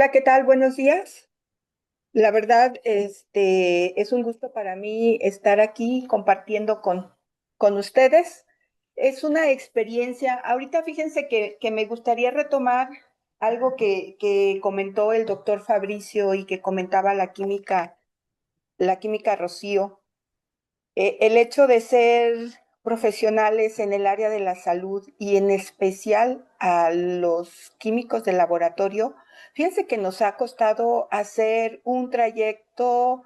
Hola, ¿qué tal? Buenos días. La verdad, es un gusto para mí estar aquí compartiendo con ustedes. Es una experiencia. Ahorita fíjense que me gustaría retomar algo que comentó el doctor Fabricio y que comentaba la química Rocío. El hecho de ser profesionales en el área de la salud y en especial a los químicos de laboratorio, fíjense que nos ha costado hacer un trayecto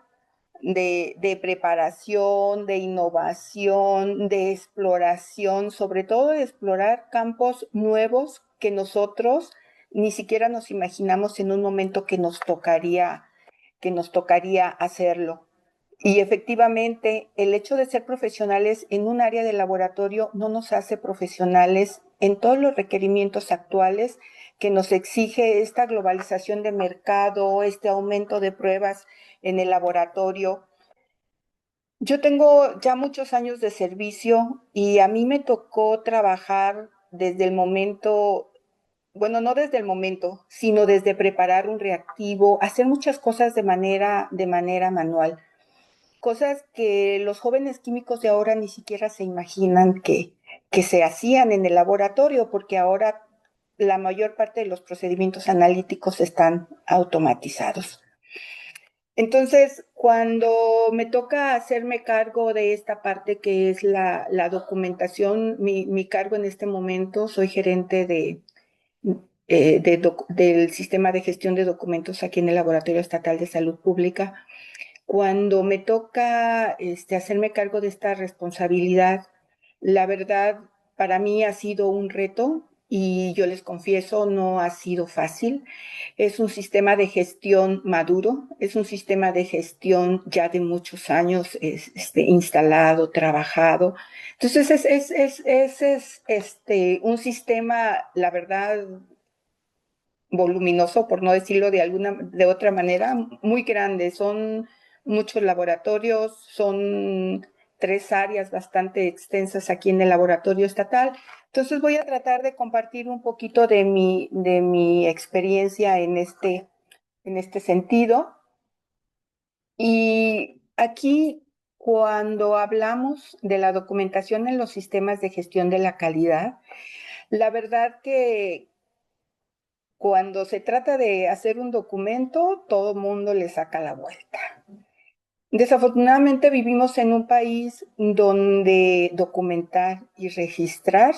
de preparación, de innovación, de exploración, sobre todo de explorar campos nuevos que nosotros ni siquiera nos imaginamos en un momento que nos tocaría hacerlo. Y efectivamente, el hecho de ser profesionales en un área de laboratorio no nos hace profesionales en todos los requerimientos actuales que nos exige esta globalización de mercado, este aumento de pruebas en el laboratorio. Yo tengo ya muchos años de servicio y a mí me tocó trabajar desde el momento, bueno, no desde el momento, sino desde preparar un reactivo, hacer muchas cosas de manera manual, cosas que los jóvenes químicos de ahora ni siquiera se imaginan que se hacían en el laboratorio, porque ahora la mayor parte de los procedimientos analíticos están automatizados. Entonces, cuando me toca hacerme cargo de esta parte que es la documentación, mi cargo en este momento, soy gerente del sistema de gestión de documentos aquí en el Laboratorio Estatal de Salud Pública. Cuando me toca hacerme cargo de esta responsabilidad, la verdad para mí ha sido un reto y yo les confieso, no ha sido fácil. Es un sistema de gestión maduro, es un sistema de gestión ya de muchos años instalado, trabajado. Entonces es un sistema, la verdad, voluminoso, por no decirlo de otra manera, muy grande. Son muchos laboratorios, son 3 áreas bastante extensas aquí en el laboratorio estatal. Entonces voy a tratar de compartir un poquito de mi experiencia en este sentido. Y aquí, cuando hablamos de la documentación en los sistemas de gestión de la calidad, la verdad que cuando se trata de hacer un documento, todo el mundo le saca la vuelta. Desafortunadamente vivimos en un país donde documentar y registrar,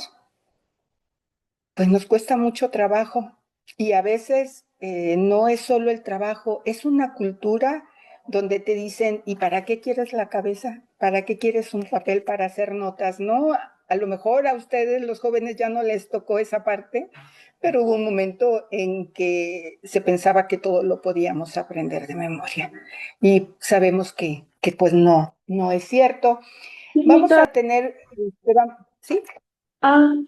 pues nos cuesta mucho trabajo y a veces no es solo el trabajo, es una cultura donde te dicen, ¿y para qué quieres la cabeza? ¿Para qué quieres un papel para hacer notas? No, a lo mejor a ustedes los jóvenes ya no les tocó esa parte, pero hubo un momento en que se pensaba que todo lo podíamos aprender de memoria y sabemos que pues no es cierto. Vamos Chiquita, a tener, ¿sí?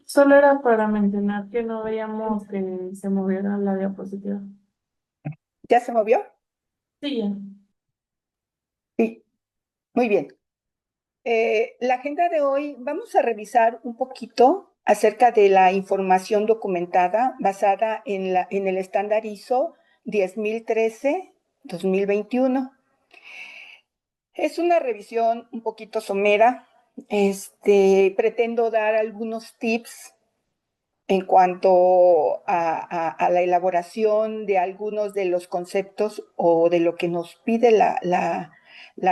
solo era para mencionar que no veíamos que se moviera la diapositiva. ¿Ya se movió? Sí, ya. Sí, muy bien. La agenda de hoy vamos a revisar un poquito acerca de la información documentada basada en el estándar ISO 10013-2021. Es una revisión un poquito somera. Pretendo dar algunos tips en cuanto a la elaboración de algunos de los conceptos o de lo que nos pide la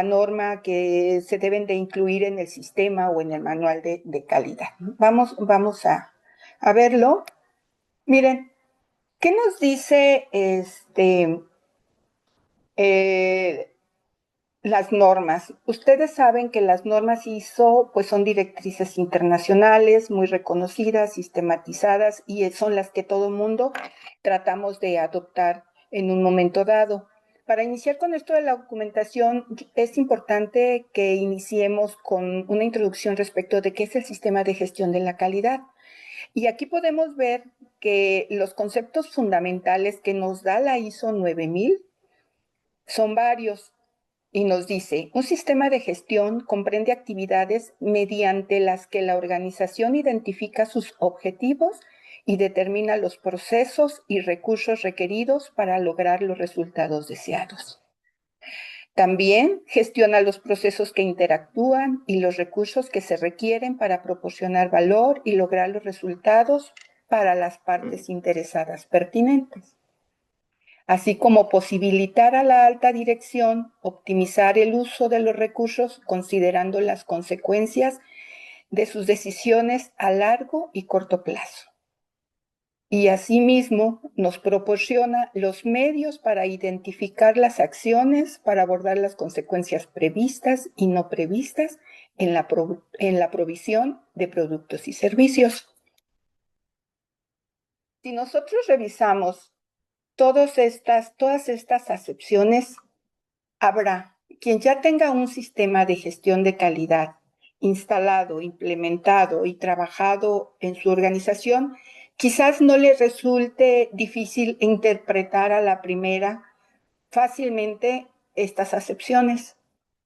norma que se deben de incluir en el sistema o en el manual de calidad. Vamos a verlo. Miren, ¿qué nos dice eh, las normas? Ustedes saben que las normas ISO pues son directrices internacionales muy reconocidas, sistematizadas y son las que todo mundo tratamos de adoptar en un momento dado. Para iniciar con esto de la documentación, es importante que iniciemos con una introducción respecto de qué es el sistema de gestión de la calidad. Y aquí podemos ver que los conceptos fundamentales que nos da la ISO 9000 son varios y nos dice, un sistema de gestión comprende actividades mediante las que la organización identifica sus objetivos y determina los procesos y recursos requeridos para lograr los resultados deseados. También gestiona los procesos que interactúan y los recursos que se requieren para proporcionar valor y lograr los resultados para las partes interesadas pertinentes, así como posibilitar a la alta dirección optimizar el uso de los recursos considerando las consecuencias de sus decisiones a largo y corto plazo. Y asimismo nos proporciona los medios para identificar las acciones para abordar las consecuencias previstas y no previstas en la provisión de productos y servicios. Si nosotros revisamos todas estas acepciones, habrá quien ya tenga un sistema de gestión de calidad instalado, implementado y trabajado en su organización. Quizás no le resulte difícil interpretar a la primera fácilmente estas acepciones,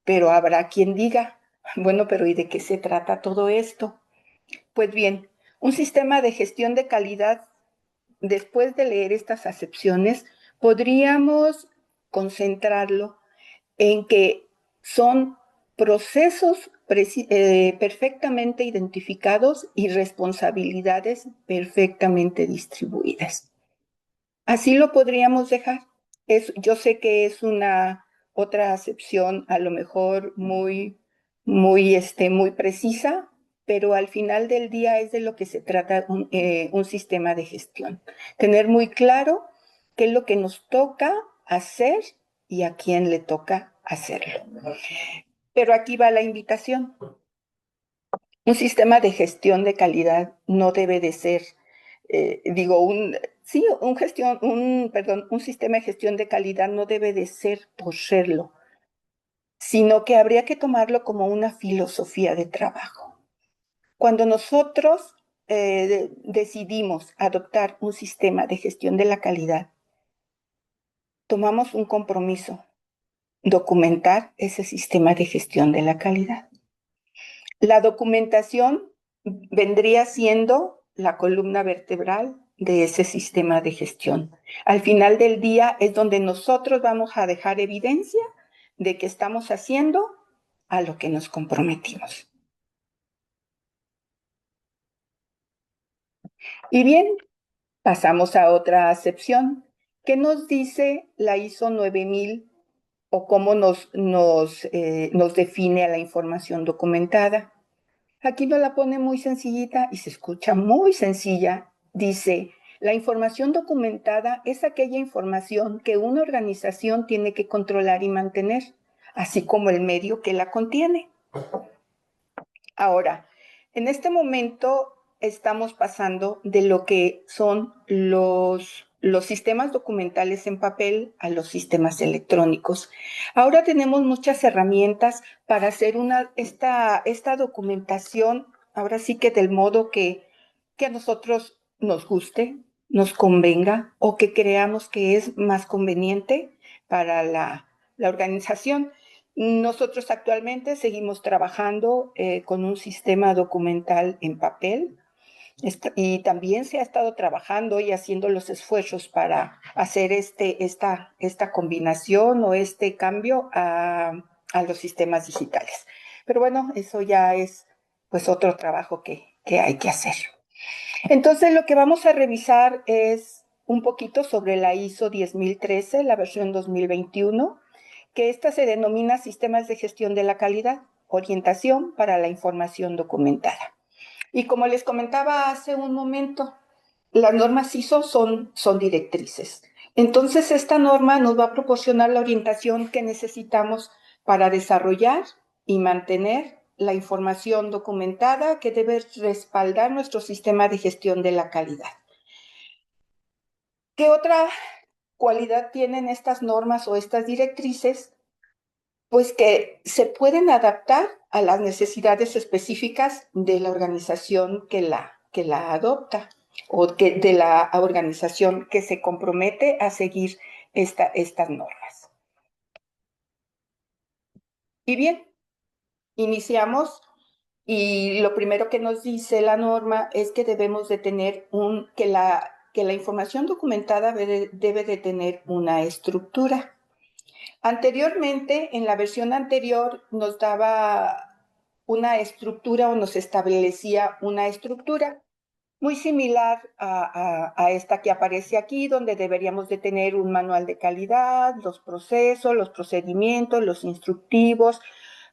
pero habrá quien diga, bueno, pero ¿y de qué se trata todo esto? Pues bien, un sistema de gestión de calidad, después de leer estas acepciones, podríamos concentrarlo en que son procesos perfectamente identificados y responsabilidades perfectamente distribuidas. Así lo podríamos dejar. Yo sé que es una otra acepción a lo mejor muy precisa, pero al final del día es de lo que se trata un sistema de gestión. Tener muy claro qué es lo que nos toca hacer y a quién le toca hacerlo. Pero aquí va la invitación. Un sistema de gestión de calidad no debe de ser, un sistema de gestión de calidad no debe de ser por serlo, sino que habría que tomarlo como una filosofía de trabajo. Cuando nosotros decidimos adoptar un sistema de gestión de la calidad, tomamos un compromiso, documentar ese sistema de gestión de la calidad. La documentación vendría siendo la columna vertebral de ese sistema de gestión. Al final del día es donde nosotros vamos a dejar evidencia de que estamos haciendo a lo que nos comprometimos. Y bien, pasamos a otra acepción. ¿Qué nos dice la ISO 9000 o cómo nos define a la información documentada? Aquí nos la pone muy sencillita y se escucha muy sencilla. Dice, la información documentada es aquella información que una organización tiene que controlar y mantener, así como el medio que la contiene. Ahora, en este momento estamos pasando de lo que son los sistemas documentales en papel a los sistemas electrónicos. Ahora tenemos muchas herramientas para hacer esta documentación, ahora sí que del modo que a nosotros nos guste, nos convenga o que creamos que es más conveniente para la organización. Nosotros actualmente seguimos trabajando con un sistema documental en papel y también se ha estado trabajando y haciendo los esfuerzos para hacer esta combinación o este cambio a los sistemas digitales. Pero bueno, eso ya es pues otro trabajo que hay que hacer. Entonces lo que vamos a revisar es un poquito sobre la ISO 10013, la versión 2021, que esta se denomina Sistemas de Gestión de la Calidad, orientación para la información documentada. Y como les comentaba hace un momento, las normas ISO son directrices. Entonces, esta norma nos va a proporcionar la orientación que necesitamos para desarrollar y mantener la información documentada que debe respaldar nuestro sistema de gestión de la calidad. ¿Qué otra cualidad tienen estas normas o estas directrices? Pues que se pueden adaptar a las necesidades específicas de la organización que la adopta o de la organización que se compromete a seguir estas normas. Y bien, iniciamos Y lo primero que nos dice la norma es que debemos de tener que la información documentada debe de tener una estructura. Anteriormente, en la versión anterior, nos daba una estructura o nos establecía una estructura muy similar a esta que aparece aquí, donde deberíamos de tener un manual de calidad, los procesos, los procedimientos, los instructivos,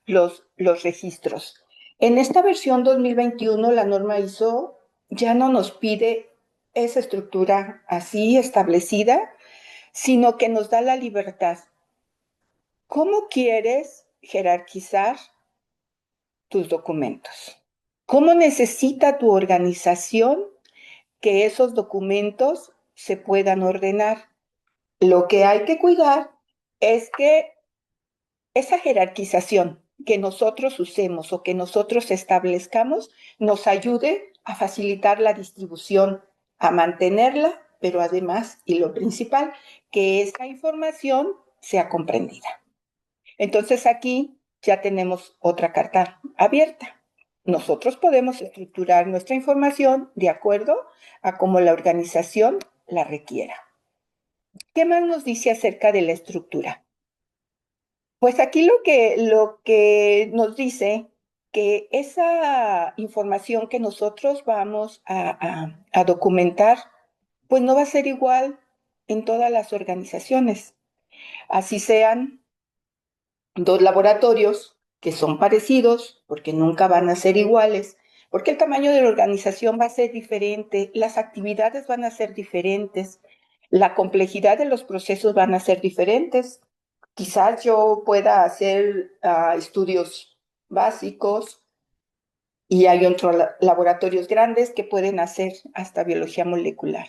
los registros. En esta versión 2021, la norma ISO ya no nos pide esa estructura así establecida, sino que nos da la libertad. ¿Cómo quieres jerarquizar tus documentos? ¿Cómo necesita tu organización que esos documentos se puedan ordenar? Lo que hay que cuidar es que esa jerarquización que nosotros usemos o que nosotros establezcamos nos ayude a facilitar la distribución, a mantenerla, pero además, y lo principal, que esa información sea comprendida. Entonces aquí ya tenemos otra carta abierta. Nosotros podemos estructurar nuestra información de acuerdo a cómo la organización la requiera. ¿Qué más nos dice acerca de la estructura? Pues aquí lo que nos dice que esa información que nosotros vamos a documentar, pues no va a ser igual en todas las organizaciones. Así sean dos laboratorios que son parecidos, porque nunca van a ser iguales, porque el tamaño de la organización va a ser diferente, las actividades van a ser diferentes, la complejidad de los procesos van a ser diferentes. Quizás yo pueda hacer estudios básicos y hay otros laboratorios grandes que pueden hacer hasta biología molecular.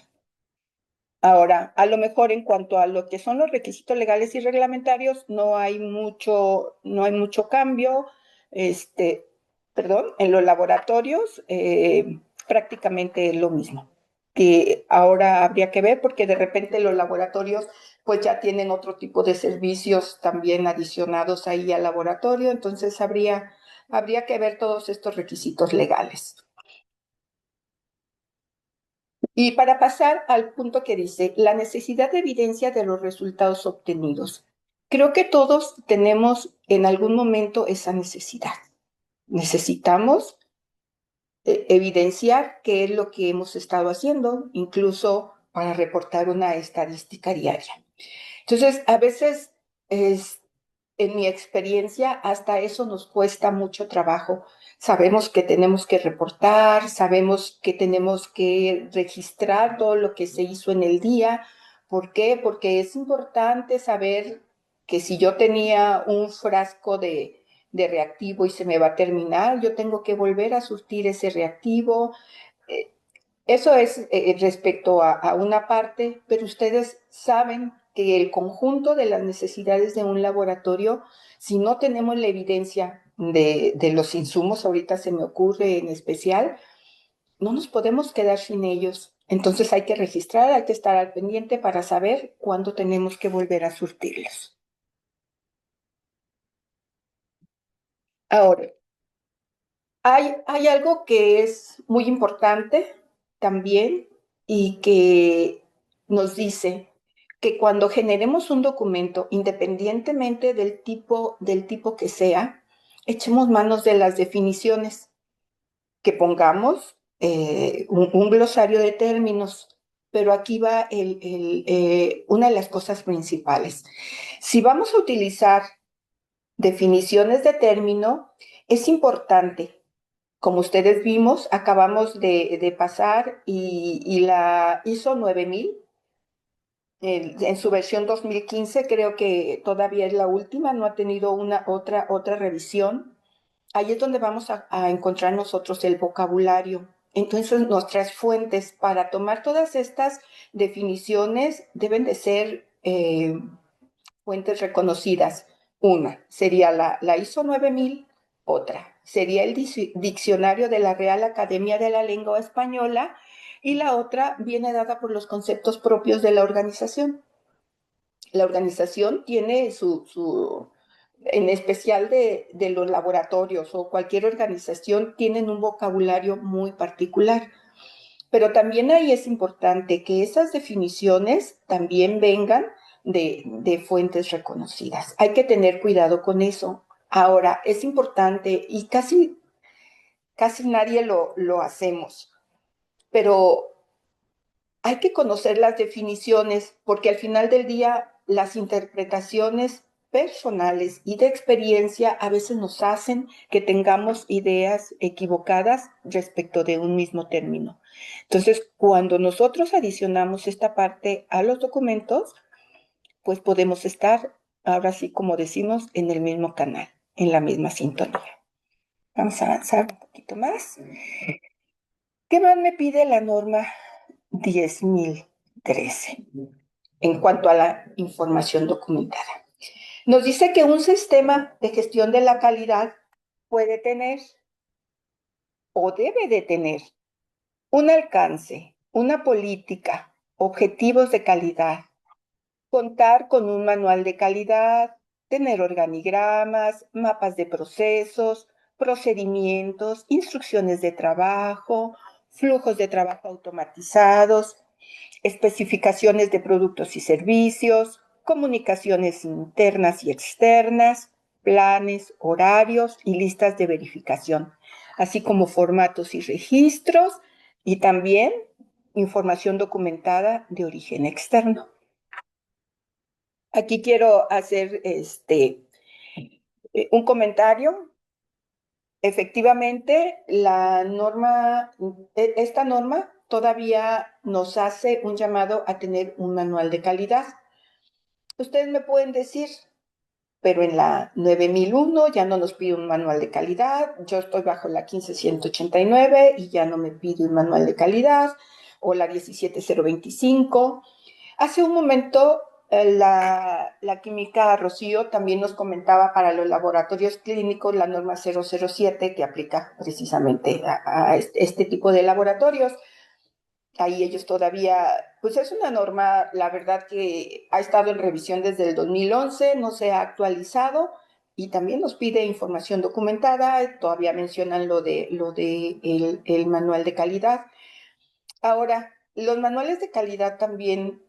Ahora, a lo mejor en cuanto a lo que son los requisitos legales y reglamentarios, no hay mucho cambio. Este, perdón, en los laboratorios prácticamente lo mismo. Que ahora habría que ver porque de repente los laboratorios pues ya tienen otro tipo de servicios también adicionados ahí al laboratorio, entonces habría que ver todos estos requisitos legales. Y para pasar al punto que dice, la necesidad de evidencia de los resultados obtenidos. Creo que todos tenemos en algún momento esa necesidad. Necesitamos evidenciar qué es lo que hemos estado haciendo, incluso para reportar una estadística diaria. Entonces, a veces, en mi experiencia, hasta eso nos cuesta mucho trabajo. Sabemos que tenemos que reportar, sabemos que tenemos que registrar todo lo que se hizo en el día. ¿Por qué? Porque es importante saber que si yo tenía un frasco de reactivo y se me va a terminar, yo tengo que volver a surtir ese reactivo. Eh, Eso es respecto a una parte, pero ustedes saben que el conjunto de las necesidades de un laboratorio, si no tenemos la evidencia de los insumos, ahorita se me ocurre en especial, no nos podemos quedar sin ellos. Entonces hay que registrar, hay que estar al pendiente para saber cuándo tenemos que volver a surtirlos. Ahora, hay algo que es muy importante también y que nos dice que cuando generemos un documento, independientemente del tipo que sea, echemos manos de las definiciones, que pongamos un glosario de términos. Pero aquí va una de las cosas principales. Si vamos a utilizar definiciones de término, es importante como ustedes vimos, acabamos de pasar y la ISO 9000, en su versión 2015, creo que todavía es la última, no ha tenido otra revisión. Ahí es donde vamos a encontrar nosotros el vocabulario. Entonces, nuestras fuentes para tomar todas estas definiciones deben de ser fuentes reconocidas. Una sería la ISO 9000, otra sería el diccionario de la Real Academia de la Lengua Española y la otra viene dada por los conceptos propios de la organización. La organización tiene en especial de los laboratorios o cualquier organización, tienen un vocabulario muy particular. Pero también ahí es importante que esas definiciones también vengan de fuentes reconocidas. Hay que tener cuidado con eso. Ahora, es importante y casi nadie lo hacemos, pero hay que conocer las definiciones porque al final del día las interpretaciones personales y de experiencia a veces nos hacen que tengamos ideas equivocadas respecto de un mismo término. Entonces, cuando nosotros adicionamos esta parte a los documentos, pues podemos estar, ahora sí, como decimos, en el mismo canal, en la misma sintonía. Vamos a avanzar un poquito más. ¿Qué más me pide la norma 10.013 en cuanto a la información documentada? Nos dice que un sistema de gestión de la calidad puede tener o debe de tener un alcance, una política, objetivos de calidad, contar con un manual de calidad, tener organigramas, mapas de procesos, procedimientos, instrucciones de trabajo, flujos de trabajo automatizados, especificaciones de productos y servicios, comunicaciones internas y externas, planes, horarios y listas de verificación, así como formatos y registros y también información documentada de origen externo. Aquí quiero hacer un comentario. Efectivamente, esta norma todavía nos hace un llamado a tener un manual de calidad. Ustedes me pueden decir, pero en la 9001 ya no nos pide un manual de calidad, yo estoy bajo la 15189 y ya no me pide un manual de calidad, o la 17025. Hace un momento la química Rocío también nos comentaba para los laboratorios clínicos la norma 007 que aplica precisamente a este tipo de laboratorios. Ahí ellos todavía, pues es una norma, la verdad que ha estado en revisión desde el 2011, no se ha actualizado y también nos pide información documentada, todavía mencionan lo de el manual de calidad. Ahora, los manuales de calidad también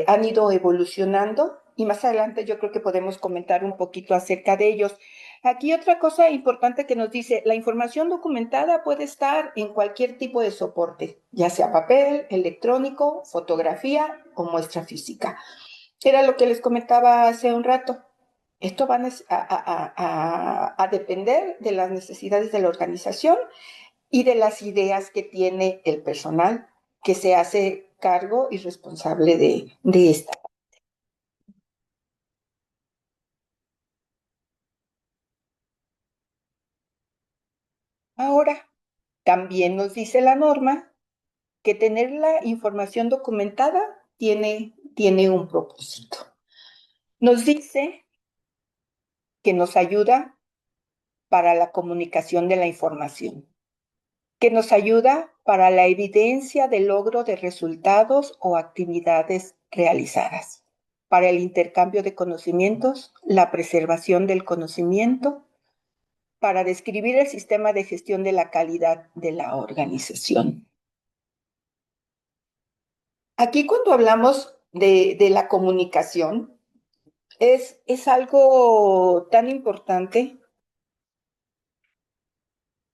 han ido evolucionando y más adelante yo creo que podemos comentar un poquito acerca de ellos. Aquí otra cosa importante que nos dice, la información documentada puede estar en cualquier tipo de soporte, ya sea papel, electrónico, fotografía o muestra física. Era lo que les comentaba hace un rato. Esto va a depender de las necesidades de la organización y de las ideas que tiene el personal que se hace cargo y responsable de esta. Ahora, también nos dice la norma que tener la información documentada tiene un propósito. Nos dice que nos ayuda para la comunicación de la información, que nos ayuda para la evidencia del logro de resultados o actividades realizadas, para el intercambio de conocimientos, la preservación del conocimiento, para describir el sistema de gestión de la calidad de la organización. Aquí cuando hablamos de la comunicación, es algo tan importante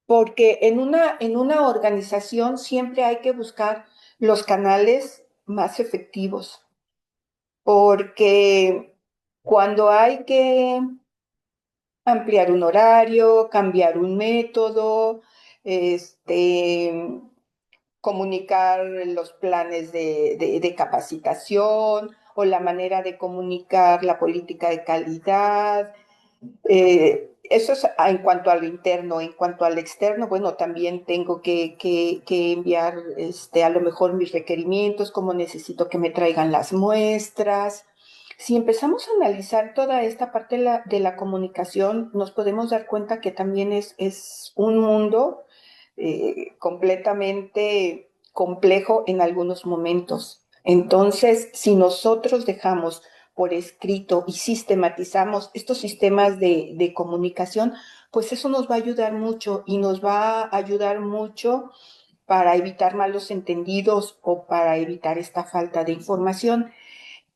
porque en una organización siempre hay que buscar los canales más efectivos, porque cuando hay que ampliar un horario, cambiar un método, comunicar los planes de capacitación o la manera de comunicar la política de calidad. Eso es en cuanto a lo interno. En cuanto al externo, bueno, también tengo que enviar a lo mejor mis requerimientos, cómo necesito que me traigan las muestras. Si empezamos a analizar toda esta parte de la comunicación, nos podemos dar cuenta que también es un mundo completamente complejo en algunos momentos. Entonces, si nosotros dejamos por escrito y sistematizamos estos sistemas de comunicación, pues eso nos va a ayudar mucho y nos va a ayudar mucho para evitar malos entendidos o para evitar esta falta de información.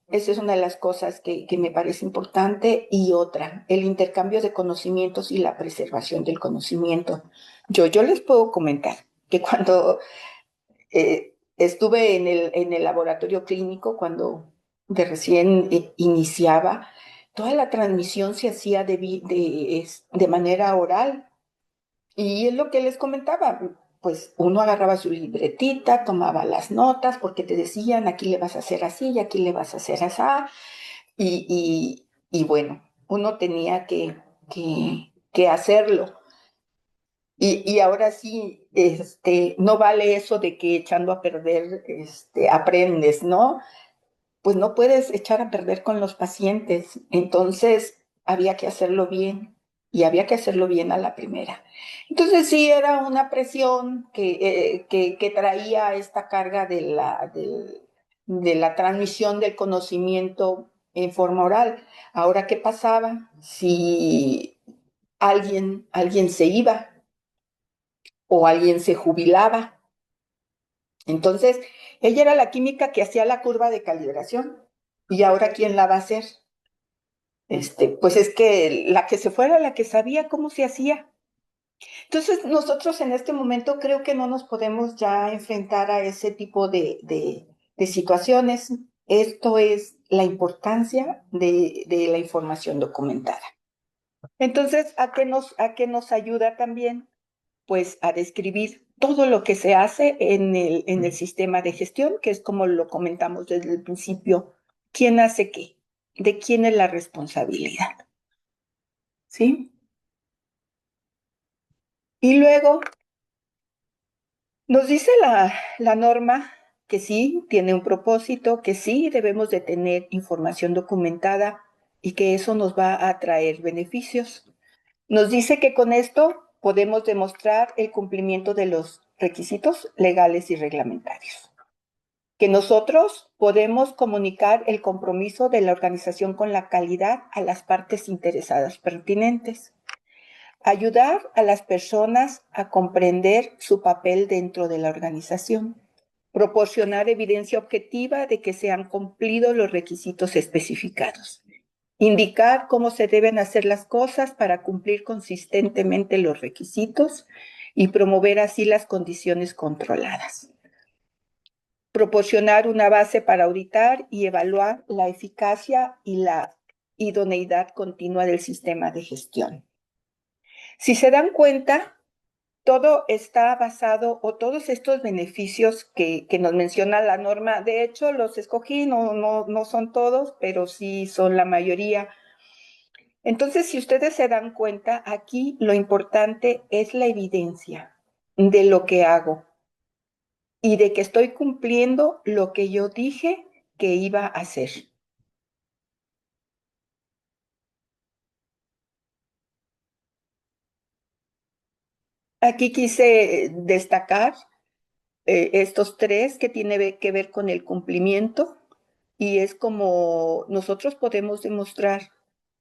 Esa es una de las cosas que me parece importante. Y otra, el intercambio de conocimientos y la preservación del conocimiento. Yo les puedo comentar que cuando estuve en el laboratorio clínico, cuando de recién iniciaba, toda la transmisión se hacía de manera oral. Y es lo que les comentaba, pues uno agarraba su libretita, tomaba las notas, porque te decían, aquí le vas a hacer así y aquí le vas a hacer así. Y bueno, uno tenía que hacerlo. Y ahora sí, no vale eso de que echando a perder, aprendes, ¿no? Pues no puedes echar a perder con los pacientes. Entonces, había que hacerlo bien y había que hacerlo bien a la primera. Entonces, sí, era una presión que traía esta carga de la transmisión del conocimiento en forma oral. Ahora, ¿qué pasaba? Si alguien se iba o alguien se jubilaba, entonces ella era la química que hacía la curva de calibración. ¿Y ahora quién la va a hacer? Pues es que la que se fuera, la que sabía cómo se hacía. Entonces, nosotros en este momento creo que no nos podemos ya enfrentar a ese tipo de situaciones. Esto es la importancia de la información documentada. Entonces, a qué nos ayuda también? Pues a describir todo lo que se hace en el sistema de gestión, que es como lo comentamos desde el principio, quién hace qué, de quién es la responsabilidad, ¿sí? Y luego nos dice la norma que sí tiene un propósito, que sí debemos de tener información documentada y que eso nos va a traer beneficios. Nos dice que con esto podemos demostrar el cumplimiento de los requisitos legales y reglamentarios, que nosotros podemos comunicar el compromiso de la organización con la calidad a las partes interesadas pertinentes, ayudar a las personas a comprender su papel dentro de la organización, proporcionar evidencia objetiva de que se han cumplido los requisitos especificados, indicar cómo se deben hacer las cosas para cumplir consistentemente los requisitos y promover así las condiciones controladas, proporcionar una base para auditar y evaluar la eficacia y la idoneidad continua del sistema de gestión. Si se dan cuenta, todo está basado, o todos estos beneficios que nos menciona la norma, de hecho los escogí, no son todos, pero sí son la mayoría. Entonces, si ustedes se dan cuenta, aquí lo importante es la evidencia de lo que hago y de que estoy cumpliendo lo que yo dije que iba a hacer. Aquí quise destacar estos tres que tienen que ver con el cumplimiento, y es como nosotros podemos demostrar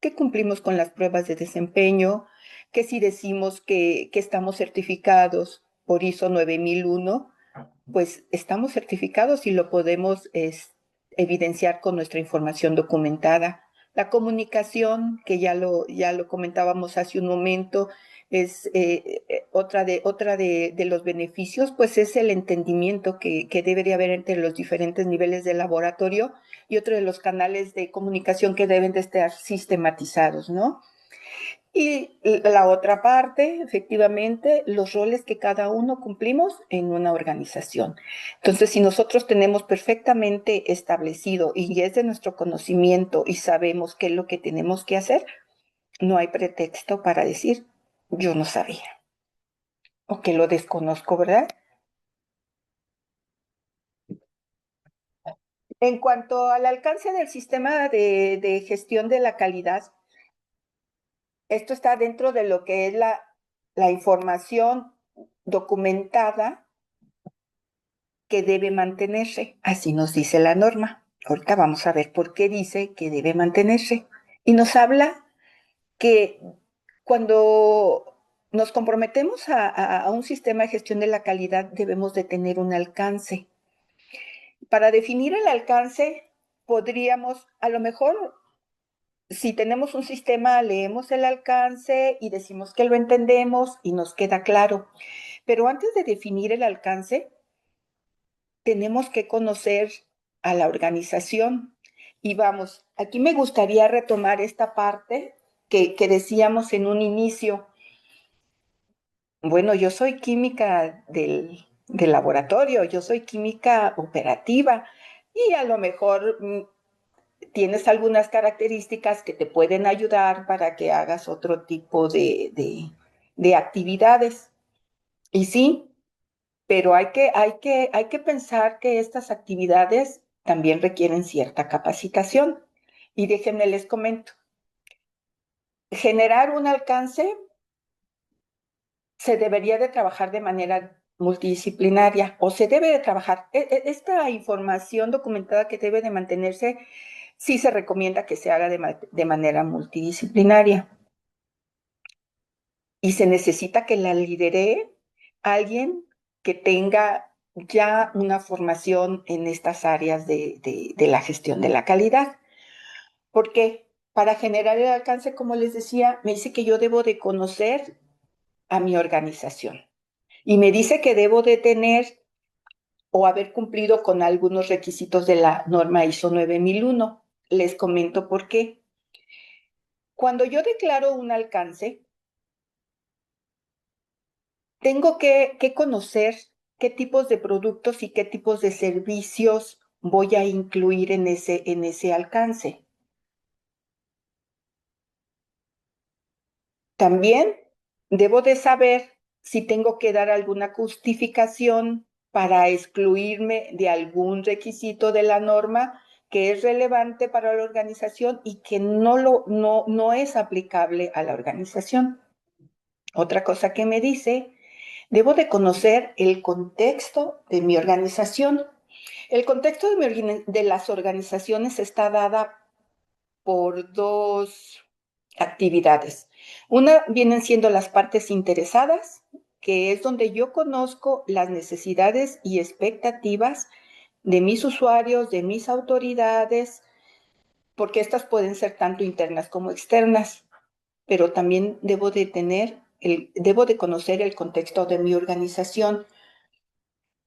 que cumplimos con las pruebas de desempeño, que si decimos que estamos certificados por ISO 9001, pues estamos certificados y lo podemos evidenciar con nuestra información documentada. La comunicación, que ya lo comentábamos hace un momento, es otra de los beneficios, pues es el entendimiento que debería haber entre los diferentes niveles del laboratorio, y otro de los canales de comunicación que deben de estar sistematizados, ¿no? Y la otra parte, efectivamente, los roles que cada uno cumplimos en una organización. Entonces, si nosotros tenemos perfectamente establecido y es de nuestro conocimiento y sabemos qué es lo que tenemos que hacer, no hay pretexto para decir, yo no sabía o que lo desconozco, ¿verdad? En cuanto al alcance del sistema de gestión de la calidad, esto está dentro de lo que es la información documentada que debe mantenerse, así nos dice la norma. Ahorita vamos a ver por qué dice que debe mantenerse. Y nos habla que cuando nos comprometemos a un sistema de gestión de la calidad, debemos de tener un alcance. Para definir el alcance, podríamos, a lo mejor, si tenemos un sistema, leemos el alcance y decimos que lo entendemos y nos queda claro. Pero antes de definir el alcance, tenemos que conocer a la organización. Y vamos, aquí me gustaría retomar esta parte que decíamos en un inicio. Bueno, yo soy química del laboratorio, yo soy química operativa y a lo mejor tienes algunas características que te pueden ayudar para que hagas otro tipo de actividades. Y sí, pero hay que pensar que estas actividades también requieren cierta capacitación. Y déjenme les comento, generar un alcance se debería de trabajar de manera multidisciplinaria o se debe de trabajar. Esta información documentada que debe de mantenerse, sí se recomienda que se haga de manera multidisciplinaria. Y se necesita que la lidere alguien que tenga ya una formación en estas áreas de la gestión de la calidad. Porque para generar el alcance, como les decía, me dice que yo debo de conocer a mi organización. Y me dice que debo de tener o haber cumplido con algunos requisitos de la norma ISO 9001. Les comento por qué. Cuando yo declaro un alcance, tengo que conocer qué tipos de productos y qué tipos de servicios voy a incluir en ese alcance. También debo de saber si tengo que dar alguna justificación para excluirme de algún requisito de la norma que es relevante para la organización y que no es aplicable a la organización. Otra cosa que me dice, debo de conocer el contexto de mi organización. El contexto de las organizaciones está dada por dos actividades. Una vienen siendo las partes interesadas, que es donde yo conozco las necesidades y expectativas de mis usuarios, de mis autoridades, porque estas pueden ser tanto internas como externas, pero también debo de conocer el contexto de mi organización.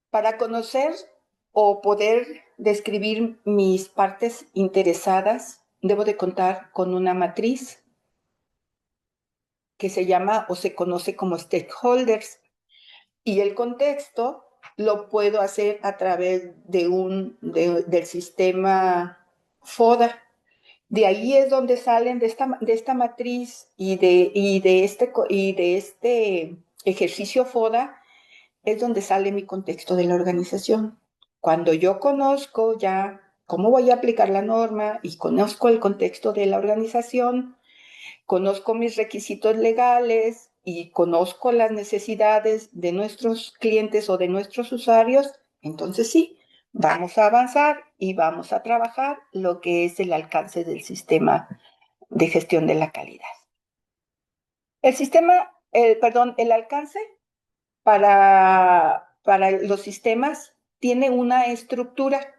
Para conocer o poder describir mis partes interesadas, debo de contar con una matriz que se llama o se conoce como stakeholders. Y el contexto lo puedo hacer a través del sistema FODA. De ahí es donde salen de esta matriz y de este ejercicio FODA, es donde sale mi contexto de la organización. Cuando yo conozco ya cómo voy a aplicar la norma y conozco el contexto de la organización, conozco mis requisitos legales y conozco las necesidades de nuestros clientes o de nuestros usuarios, entonces sí, vamos a avanzar y vamos a trabajar lo que es el alcance del sistema de gestión de la calidad. El alcance para los sistemas tiene una estructura,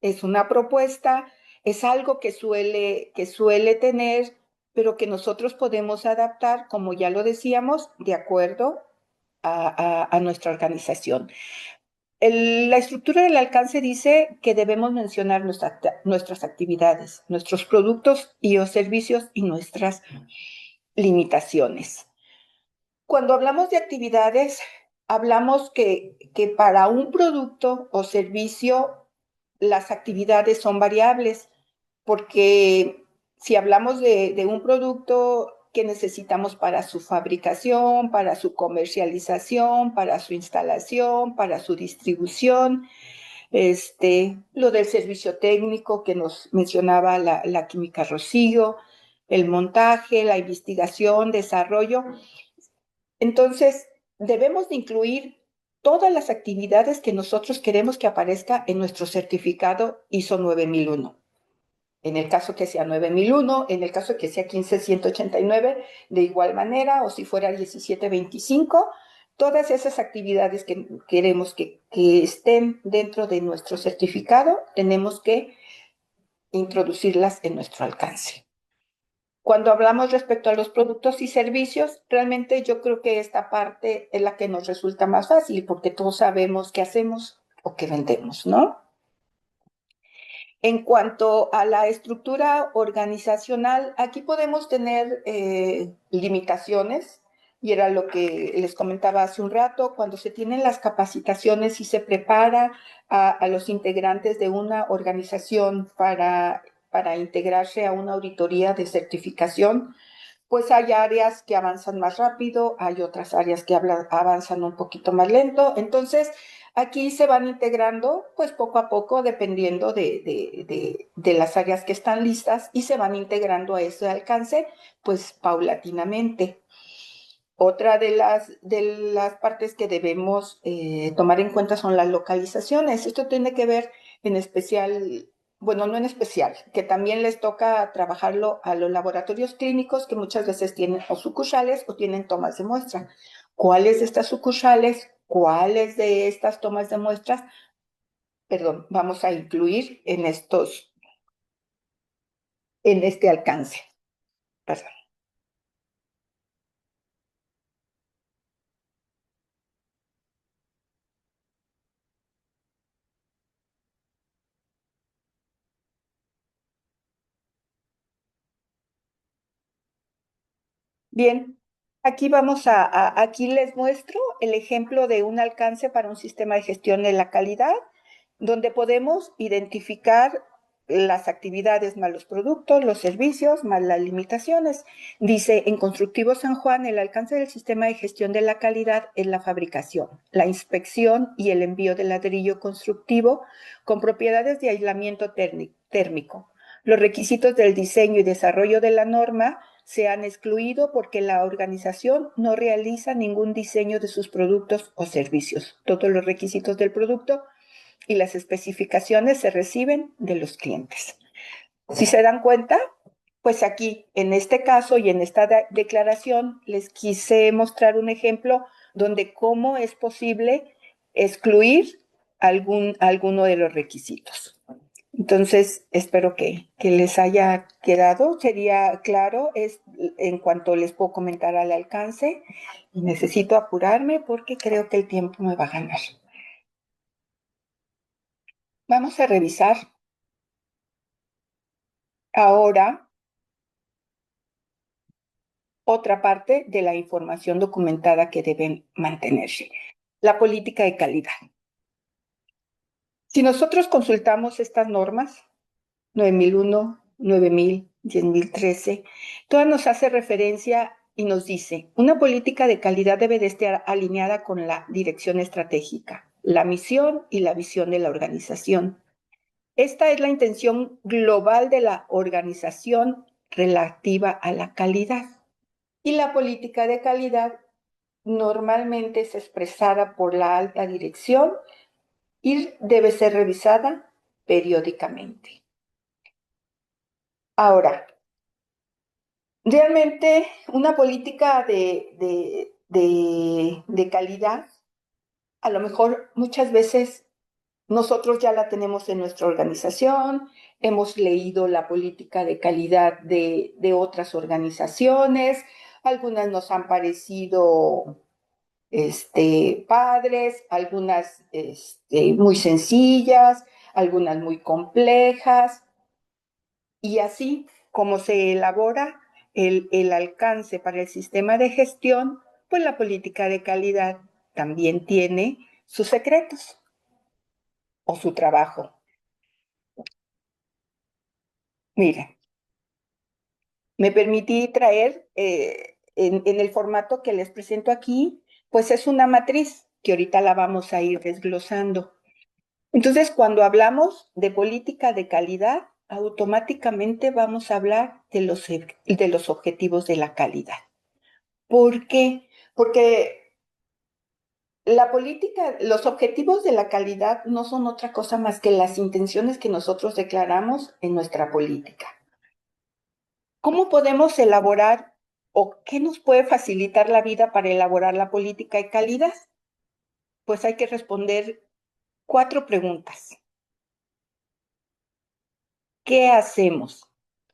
es una propuesta, es algo que suele tener, pero que nosotros podemos adaptar, como ya lo decíamos, de acuerdo a nuestra organización. La estructura del alcance dice que debemos mencionar nuestras actividades, nuestros productos y o servicios y nuestras limitaciones. Cuando hablamos de actividades, hablamos que para un producto o servicio las actividades son variables, porque si hablamos de un producto que necesitamos para su fabricación, para su comercialización, para su instalación, para su distribución, lo del servicio técnico que nos mencionaba la química Rocío, el montaje, la investigación, desarrollo. Entonces, debemos de incluir todas las actividades que nosotros queremos que aparezca en nuestro certificado ISO 9001. En el caso que sea 9001, en el caso que sea 15189, de igual manera, o si fuera 1725, todas esas actividades que queremos que estén dentro de nuestro certificado, tenemos que introducirlas en nuestro alcance. Cuando hablamos respecto a los productos y servicios, realmente yo creo que esta parte es la que nos resulta más fácil, porque todos sabemos qué hacemos o qué vendemos, ¿no? En cuanto a la estructura organizacional, aquí podemos tener limitaciones, y era lo que les comentaba hace un rato, cuando se tienen las capacitaciones y se prepara a los integrantes de una organización para integrarse a una auditoría de certificación, pues hay áreas que avanzan más rápido, hay otras áreas que avanzan un poquito más lento. Entonces, aquí se van integrando, pues poco a poco, dependiendo de las áreas que están listas, y se van integrando a ese alcance, pues paulatinamente. Otra de las partes que debemos tomar en cuenta son las localizaciones. Esto tiene que ver en especial, bueno, no en especial, que también les toca trabajarlo a los laboratorios clínicos, que muchas veces tienen o sucursales o tienen tomas de muestra. ¿Cuáles de estas sucursales, cuáles de estas tomas de muestras, perdón, vamos a incluir en este alcance? Perdón. Bien, aquí les muestro el ejemplo de un alcance para un sistema de gestión de la calidad, donde podemos identificar las actividades más los productos, los servicios, más las limitaciones. Dice, en Constructivo San Juan, el alcance del sistema de gestión de la calidad es la fabricación, la inspección y el envío de ladrillo constructivo con propiedades de aislamiento térmico. Los requisitos del diseño y desarrollo de la norma se han excluido porque la organización no realiza ningún diseño de sus productos o servicios. Todos los requisitos del producto y las especificaciones se reciben de los clientes. Si se dan cuenta, pues aquí, en este caso y en esta declaración, les quise mostrar un ejemplo donde cómo es posible excluir alguno de los requisitos. Entonces, espero que les haya quedado. Sería claro en cuanto les puedo comentar al alcance. Y necesito apurarme porque creo que el tiempo me va a ganar. Vamos a revisar ahora otra parte de la información documentada que deben mantenerse. La política de calidad. Si nosotros consultamos estas normas, 9001, 9000, 10013, todas nos hace referencia y nos dice, una política de calidad debe de estar alineada con la dirección estratégica, la misión y la visión de la organización. Esta es la intención global de la organización relativa a la calidad. Y la política de calidad normalmente es expresada por la alta dirección y debe ser revisada periódicamente. Ahora, realmente una política de calidad, a lo mejor muchas veces nosotros ya la tenemos en nuestra organización, hemos leído la política de calidad de otras organizaciones, algunas nos han parecido padres, algunas muy sencillas, algunas muy complejas, y así como se elabora el alcance para el sistema de gestión, pues la política de calidad también tiene sus secretos o su trabajo. Miren, me permití traer en el formato que les presento aquí, pues es una matriz que ahorita la vamos a ir desglosando. Entonces, cuando hablamos de política de calidad, automáticamente vamos a hablar de los objetivos de la calidad. ¿Por qué? Porque La política, los objetivos de la calidad no son otra cosa más que las intenciones que nosotros declaramos en nuestra política. ¿Cómo podemos elaborar o qué nos puede facilitar la vida para elaborar la política de calidad? Pues hay que responder 4 preguntas. ¿Qué hacemos?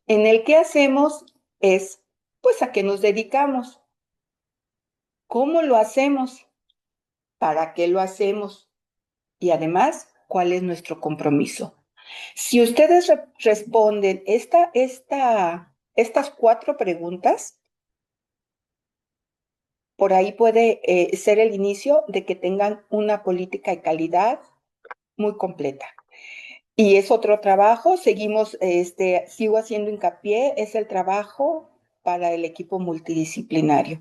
En el qué hacemos es, pues, a qué nos dedicamos. ¿Cómo lo hacemos? ¿Para qué lo hacemos? Y además, ¿cuál es nuestro compromiso? Si ustedes responden estas 4 preguntas, por ahí puede ser el inicio de que tengan una política de calidad muy completa. Y es otro trabajo, sigo haciendo hincapié, es el trabajo para el equipo multidisciplinario.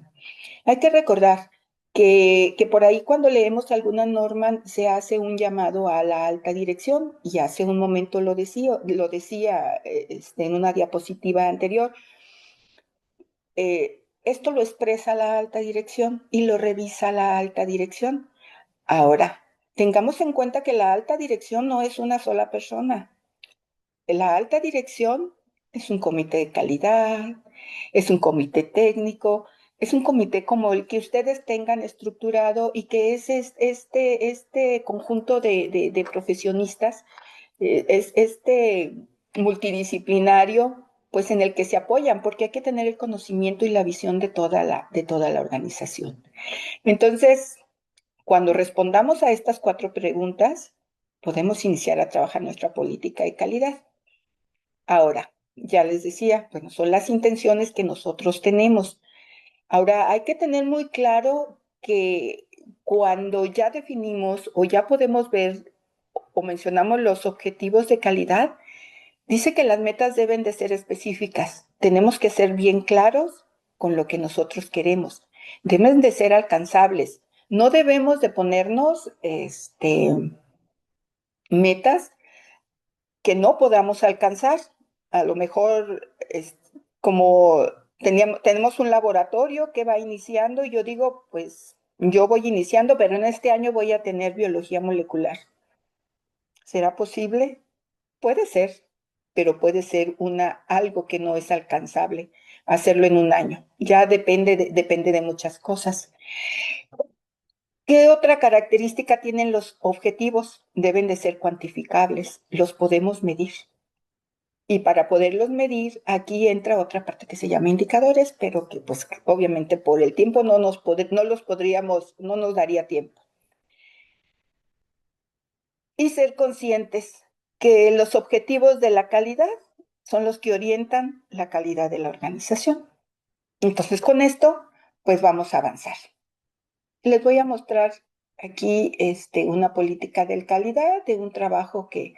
Hay que recordar que por ahí cuando leemos alguna norma se hace un llamado a la alta dirección, y hace un momento lo decía en una diapositiva anterior. Esto lo expresa la alta dirección y lo revisa la alta dirección. Ahora, tengamos en cuenta que la alta dirección no es una sola persona. La alta dirección es un comité de calidad, es un comité técnico, es un comité como el que ustedes tengan estructurado, y que es este conjunto de profesionistas, es multidisciplinario, pues en el que se apoyan, porque hay que tener el conocimiento y la visión de toda la organización. Entonces, cuando respondamos a estas 4 preguntas, podemos iniciar a trabajar nuestra política de calidad. Ahora, ya les decía, bueno, son las intenciones que nosotros tenemos. Ahora, hay que tener muy claro que cuando ya definimos o ya podemos ver o mencionamos los objetivos de calidad, dice que las metas deben de ser específicas. Tenemos que ser bien claros con lo que nosotros queremos. Deben de ser alcanzables. No debemos de ponernos metas que no podamos alcanzar. A lo mejor como tenemos un laboratorio que va iniciando, y yo digo, pues yo voy iniciando, pero en este año voy a tener biología molecular. ¿Será posible? Puede ser, pero puede ser algo que no es alcanzable hacerlo en un año. Ya depende de muchas cosas. ¿Qué otra característica tienen los objetivos? Deben de ser cuantificables, los podemos medir. Y para poderlos medir, aquí entra otra parte que se llama indicadores, pero que pues obviamente por el tiempo no los podríamos, no nos daría tiempo. Y ser conscientes que los objetivos de la calidad son los que orientan la calidad de la organización. Entonces, con esto, pues vamos a avanzar. Les voy a mostrar aquí una política de calidad de un trabajo que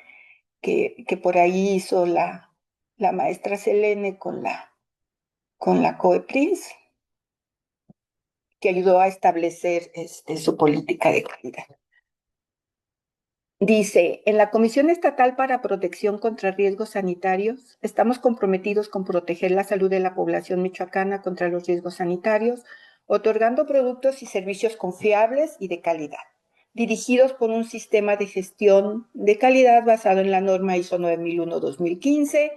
por ahí hizo la maestra Selene con la COEPRINS, que ayudó a establecer su política de calidad. Dice, en la Comisión Estatal para Protección contra Riesgos Sanitarios, estamos comprometidos con proteger la salud de la población michoacana contra los riesgos sanitarios, otorgando productos y servicios confiables y de calidad, dirigidos por un sistema de gestión de calidad basado en la norma ISO 9001-2015.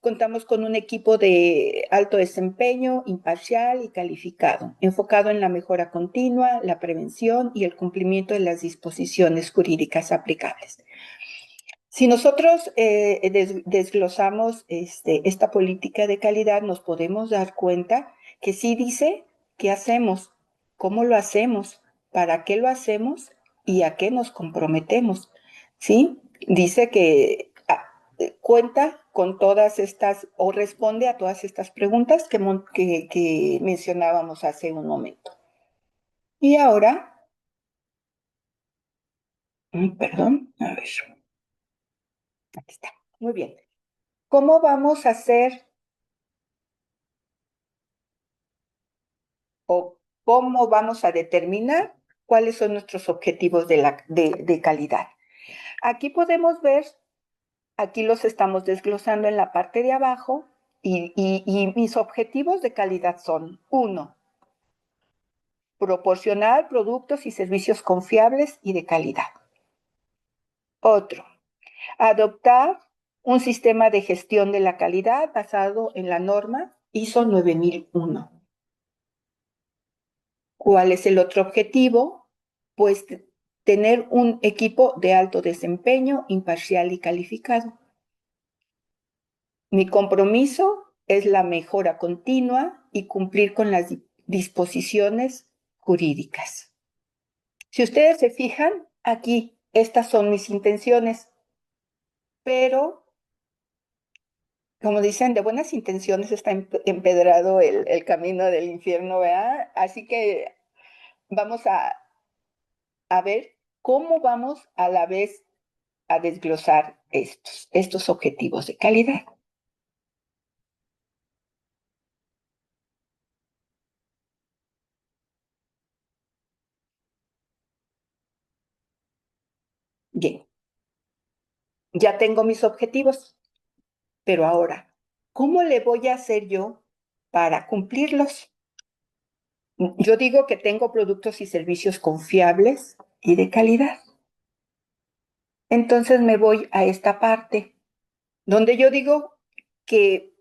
Contamos con un equipo de alto desempeño, imparcial y calificado, enfocado en la mejora continua, la prevención y el cumplimiento de las disposiciones jurídicas aplicables. Si nosotros desglosamos esta política de calidad, nos podemos dar cuenta que sí dice qué hacemos, cómo lo hacemos, para qué lo hacemos y a qué nos comprometemos, ¿sí? Dice que cuenta con todas estas, o responde a todas estas preguntas que mencionábamos hace un momento. Y ahora, perdón, a ver, aquí está, muy bien. ¿Cómo vamos a hacer o cómo vamos a determinar cuáles son nuestros objetivos de calidad? Aquí podemos ver, aquí los estamos desglosando en la parte de abajo, y mis objetivos de calidad son: 1, proporcionar productos y servicios confiables y de calidad. Otro, adoptar un sistema de gestión de la calidad basado en la norma ISO 9001. ¿Cuál es el otro objetivo? Pues tener un equipo de alto desempeño, imparcial y calificado. Mi compromiso es la mejora continua y cumplir con las disposiciones jurídicas. Si ustedes se fijan, aquí estas son mis intenciones, pero como dicen, de buenas intenciones está empedrado el camino del infierno, ¿verdad? Así que vamos a ver cómo vamos a la vez a desglosar estos objetivos de calidad. Bien, ya tengo mis objetivos, pero ahora, ¿cómo le voy a hacer yo para cumplirlos? Yo digo que tengo productos y servicios confiables y de calidad. Entonces me voy a esta parte, donde yo digo que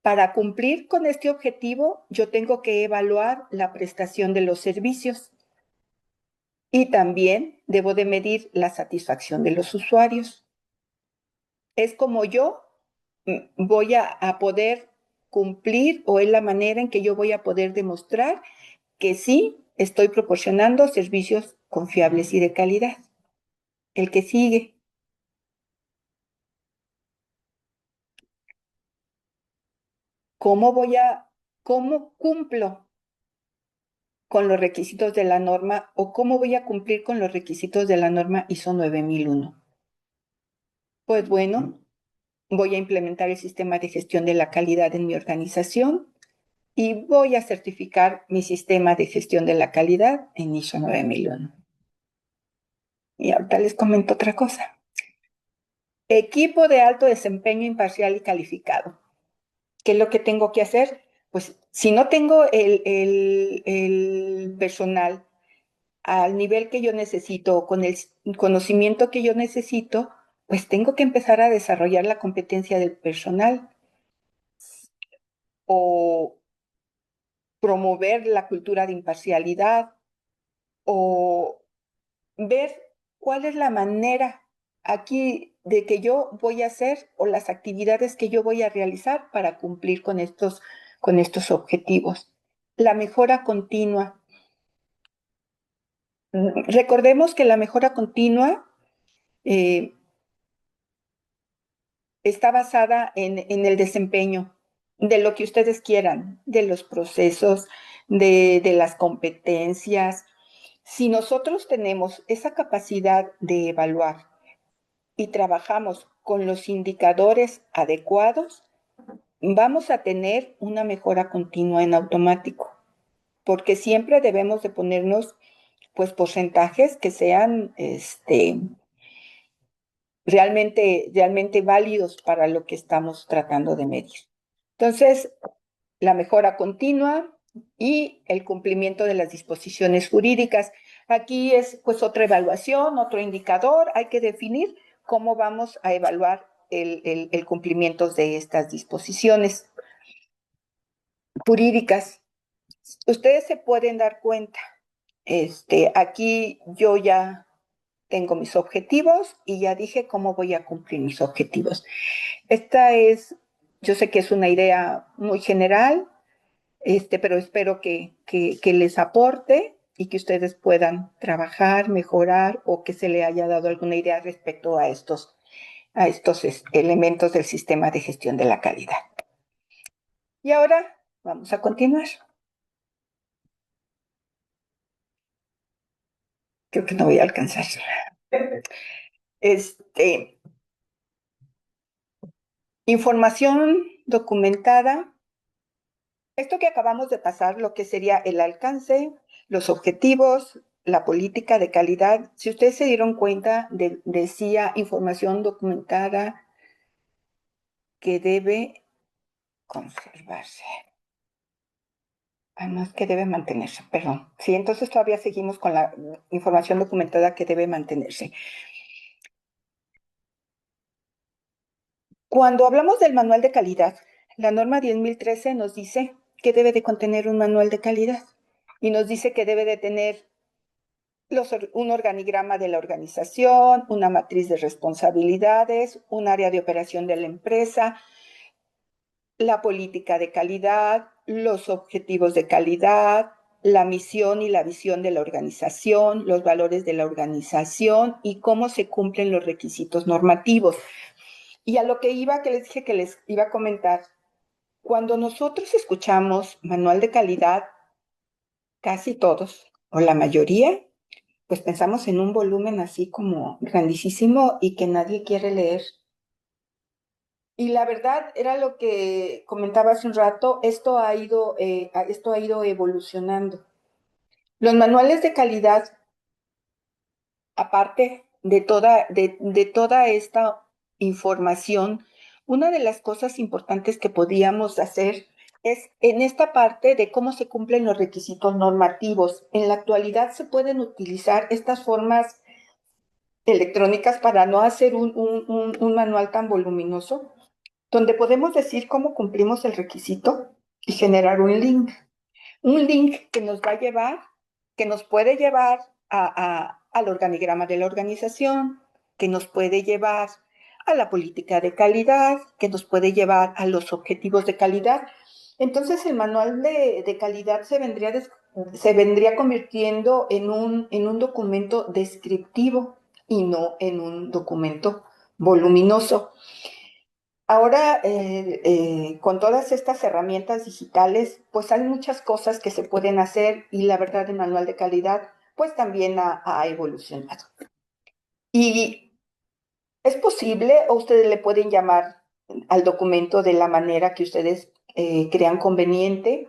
para cumplir con este objetivo, yo tengo que evaluar la prestación de los servicios y también debo de medir la satisfacción de los usuarios. Es como yo voy a poder cumplir o es la manera en que yo voy a poder demostrar que sí estoy proporcionando servicios confiables y de calidad. El que sigue, ¿cómo cumplo con los requisitos de la norma o cómo voy a cumplir con los requisitos de la norma ISO 9001? Pues bueno, voy a implementar el sistema de gestión de la calidad en mi organización y voy a certificar mi sistema de gestión de la calidad en ISO 9001. Y ahorita les comento otra cosa. Equipo de alto desempeño imparcial y calificado. ¿Qué es lo que tengo que hacer? Pues si no tengo el personal al nivel que yo necesito, con el conocimiento que yo necesito, pues tengo que empezar a desarrollar la competencia del personal o promover la cultura de imparcialidad o ver cuál es la manera aquí de que yo voy a hacer o las actividades que yo voy a realizar para cumplir con estos objetivos. La mejora continua. Recordemos que la mejora continua eh, está basada en el desempeño de lo que ustedes quieran, de los procesos, de las competencias. Si nosotros tenemos esa capacidad de evaluar y trabajamos con los indicadores adecuados, vamos a tener una mejora continua en automático, porque siempre debemos de ponernos pues porcentajes que sean realmente válidos para lo que estamos tratando de medir. Entonces, la mejora continua y el cumplimiento de las disposiciones jurídicas. Aquí es pues otra evaluación, otro indicador. Hay que definir cómo vamos a evaluar el cumplimiento de estas disposiciones jurídicas. Ustedes se pueden dar cuenta. Aquí yo ya tengo mis objetivos y ya dije cómo voy a cumplir mis objetivos. Yo sé que es una idea muy general, pero espero que les aporte y que ustedes puedan trabajar, mejorar o que se le haya dado alguna idea respecto a estos elementos del sistema de gestión de la calidad. Y ahora vamos a continuar. Creo que no voy a alcanzar. Información documentada. Esto que acabamos de pasar, lo que sería el alcance, los objetivos, la política de calidad, si ustedes se dieron cuenta, decía información documentada que debe conservarse. Además que debe mantenerse, perdón. Sí, entonces todavía seguimos con la información documentada que debe mantenerse. Cuando hablamos del manual de calidad, la norma 10.013 nos dice que debe de contener un manual de calidad y nos dice que debe de tener un organigrama de la organización, una matriz de responsabilidades, un área de operación de la empresa, la política de calidad, los objetivos de calidad, la misión y la visión de la organización, los valores de la organización y cómo se cumplen los requisitos normativos. Y a lo que iba, que les dije que les iba a comentar, cuando nosotros escuchamos manual de calidad, casi todos, o la mayoría, pues pensamos en un volumen así como grandísimo y que nadie quiere leer. Y la verdad era lo que comentaba hace un rato, esto ha ido evolucionando. Los manuales de calidad, aparte de toda esta información, una de las cosas importantes que podíamos hacer es en esta parte de cómo se cumplen los requisitos normativos. En la actualidad se pueden utilizar estas formas electrónicas para no hacer un manual tan voluminoso, donde podemos decir cómo cumplimos el requisito y generar un link que nos va a llevar, que nos puede llevar al organigrama de la organización, que nos puede llevar a la política de calidad, que nos puede llevar a los objetivos de calidad. Entonces el manual de calidad se vendría convirtiendo en un documento descriptivo y no en un documento voluminoso. Ahora, con todas estas herramientas digitales, pues hay muchas cosas que se pueden hacer y la verdad el manual de calidad, pues también ha evolucionado. Y es posible, o ustedes le pueden llamar al documento de la manera que ustedes crean conveniente,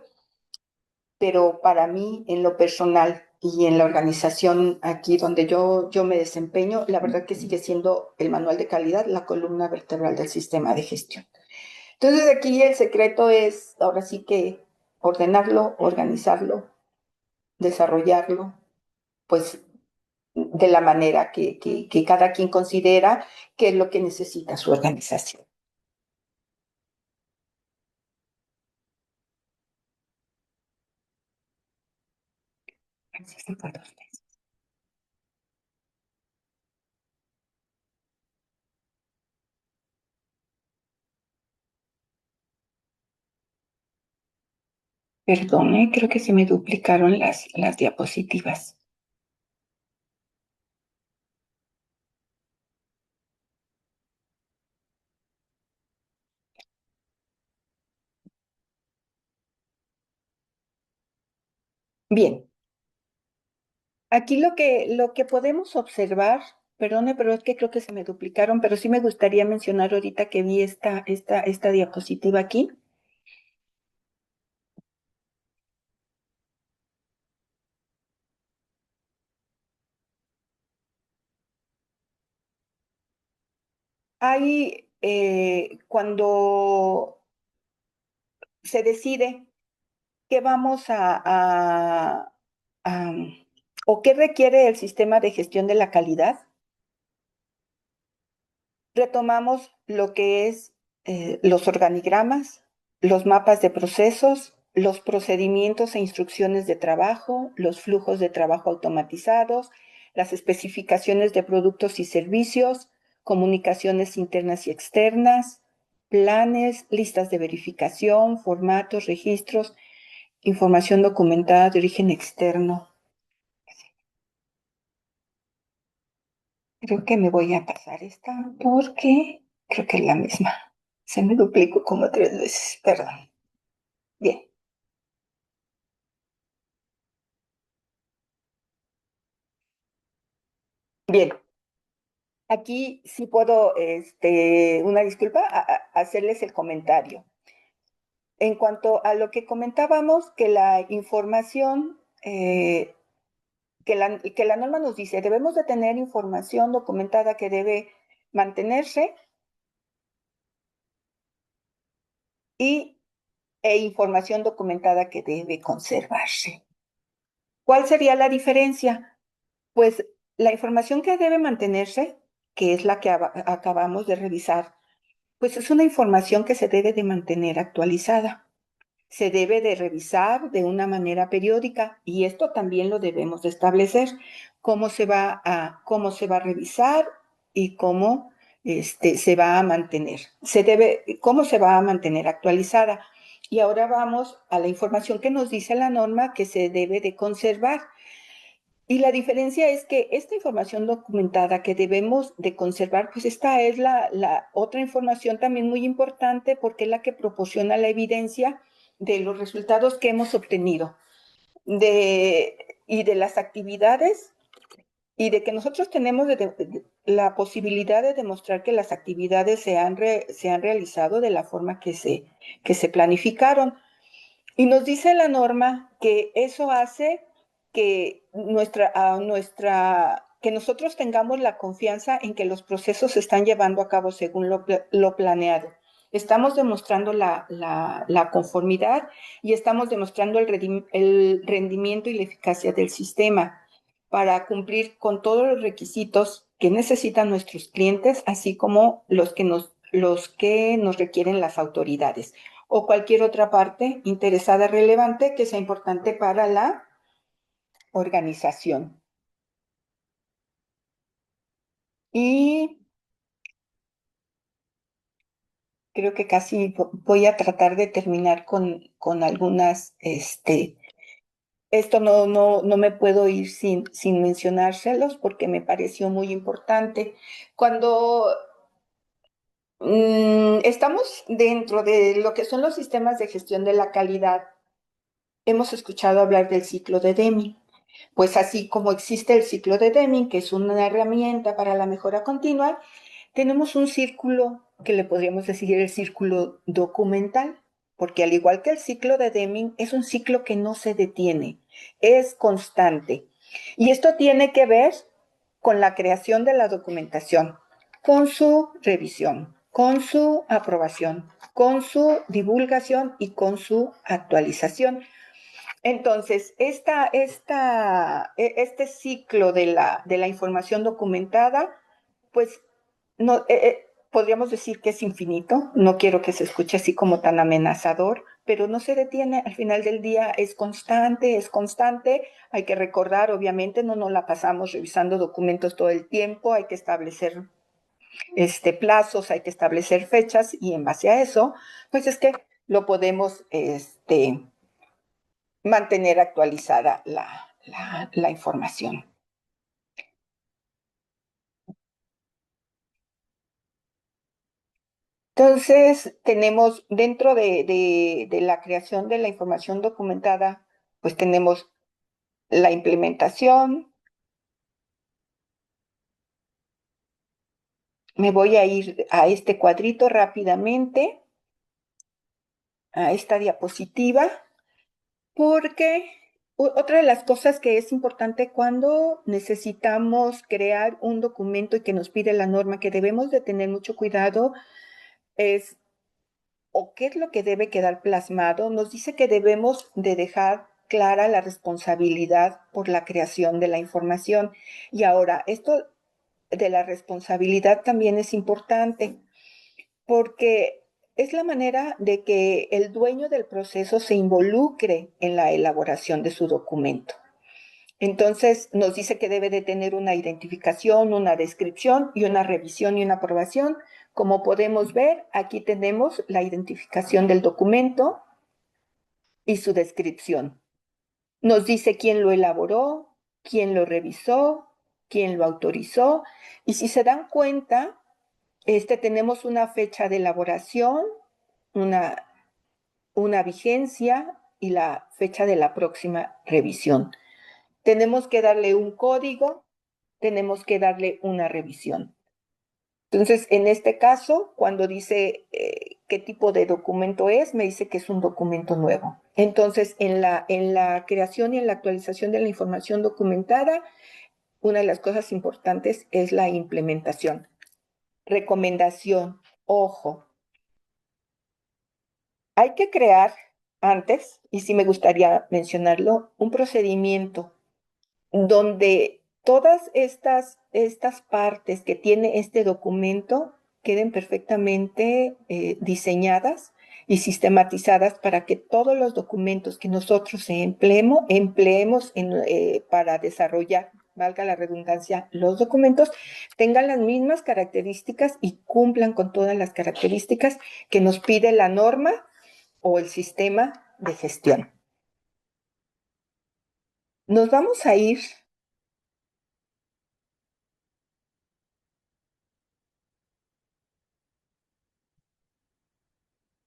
pero para mí, en lo personal y en la organización aquí donde yo me desempeño, la verdad que sigue siendo el manual de calidad la columna vertebral del sistema de gestión. Entonces aquí el secreto es ahora sí que ordenarlo, organizarlo, desarrollarlo, pues de la manera que cada quien considera que es lo que necesita su organización. Perdone, creo que se me duplicaron las diapositivas. Bien, aquí lo que podemos observar, perdone, pero es que creo que se me duplicaron, pero sí me gustaría mencionar ahorita que vi esta diapositiva aquí. Hay, cuando se decide qué vamos a- o qué requiere el sistema de gestión de la calidad, retomamos lo que es los organigramas, los mapas de procesos, los procedimientos e instrucciones de trabajo, los flujos de trabajo automatizados, las especificaciones de productos y servicios, comunicaciones internas y externas, planes, listas de verificación, formatos, registros, información documentada de origen externo. Creo que me voy a pasar esta porque creo que es la misma. Se me duplicó como 3 veces, perdón. Bien, bien. Aquí sí puedo, una disculpa, hacerles el comentario. En cuanto a lo que comentábamos, que la información, que la norma nos dice, debemos de tener información documentada que debe mantenerse y e información documentada que debe conservarse. ¿Cuál sería la diferencia? Pues la información que debe mantenerse, que es la que acabamos de revisar, pues es una información que se debe de mantener actualizada. Se debe de revisar de una manera periódica y esto también lo debemos de establecer, cómo se va a revisar y cómo se va a mantener. Cómo se va a mantener actualizada. Y ahora vamos a la información que nos dice la norma que se debe de conservar. Y la diferencia es que esta información documentada que debemos de conservar, pues esta es la otra información también muy importante porque es la que proporciona la evidencia de los resultados que hemos obtenido y de las actividades y de que nosotros tenemos la posibilidad de demostrar que las actividades se han realizado de la forma que se planificaron. Y nos dice la norma que eso hace que que nosotros tengamos la confianza en que los procesos se están llevando a cabo según lo planeado. Estamos demostrando la conformidad y estamos demostrando el rendimiento y la eficacia del sistema para cumplir con todos los requisitos que necesitan nuestros clientes, así como los que nos requieren las autoridades o cualquier otra parte interesada relevante que sea importante para la organización. Y creo que casi voy a tratar de terminar con algunas, esto no me puedo ir sin mencionárselos porque me pareció muy importante. Cuando estamos dentro de lo que son los sistemas de gestión de la calidad, hemos escuchado hablar del ciclo de Deming. Pues así como existe el ciclo de Deming, que es una herramienta para la mejora continua, tenemos un círculo que le podríamos decir el círculo documental, porque al igual que el ciclo de Deming, es un ciclo que no se detiene, es constante. Y esto tiene que ver con la creación de la documentación, con su revisión, con su aprobación, con su divulgación y con su actualización. Entonces, este ciclo de la información documentada, pues no, podríamos decir que es infinito. No quiero que se escuche así como tan amenazador, pero no se detiene. Al final del día es constante, es constante. Hay que recordar, obviamente, no nos la pasamos revisando documentos todo el tiempo. Hay que establecer plazos, hay que establecer fechas y en base a eso, pues es que lo podemos mantener actualizada la información. Entonces, tenemos dentro de la creación de la información documentada, pues tenemos la implementación. Me voy a ir a este cuadrito rápidamente, a esta diapositiva, porque otra de las cosas que es importante cuando necesitamos crear un documento y que nos pide la norma, que debemos de tener mucho cuidado, es o qué es lo que debe quedar plasmado. Nos dice que debemos de dejar clara la responsabilidad por la creación de la información. Y ahora, esto de la responsabilidad también es importante porque es la manera de que el dueño del proceso se involucre en la elaboración de su documento. Entonces, nos dice que debe de tener una identificación, una descripción y una revisión y una aprobación. Como podemos ver, aquí tenemos la identificación del documento y su descripción. Nos dice quién lo elaboró, quién lo revisó, quién lo autorizó. Y si se dan cuenta, tenemos una fecha de elaboración, una, una vigencia y la fecha de la próxima revisión. Tenemos que darle un código, tenemos que darle una revisión. Entonces, en este caso, cuando dice qué tipo de documento es, me dice que es un documento nuevo. Entonces, en la creación y en la actualización de la información documentada, una de las cosas importantes es la implementación. Recomendación, ojo, hay que crear antes, y sí me gustaría mencionarlo, un procedimiento donde todas estas partes que tiene este documento queden perfectamente diseñadas y sistematizadas para que todos los documentos que nosotros empleemos para desarrollar, valga la redundancia, los documentos, tengan las mismas características y cumplan con todas las características que nos pide la norma o el sistema de gestión. Nos vamos a ir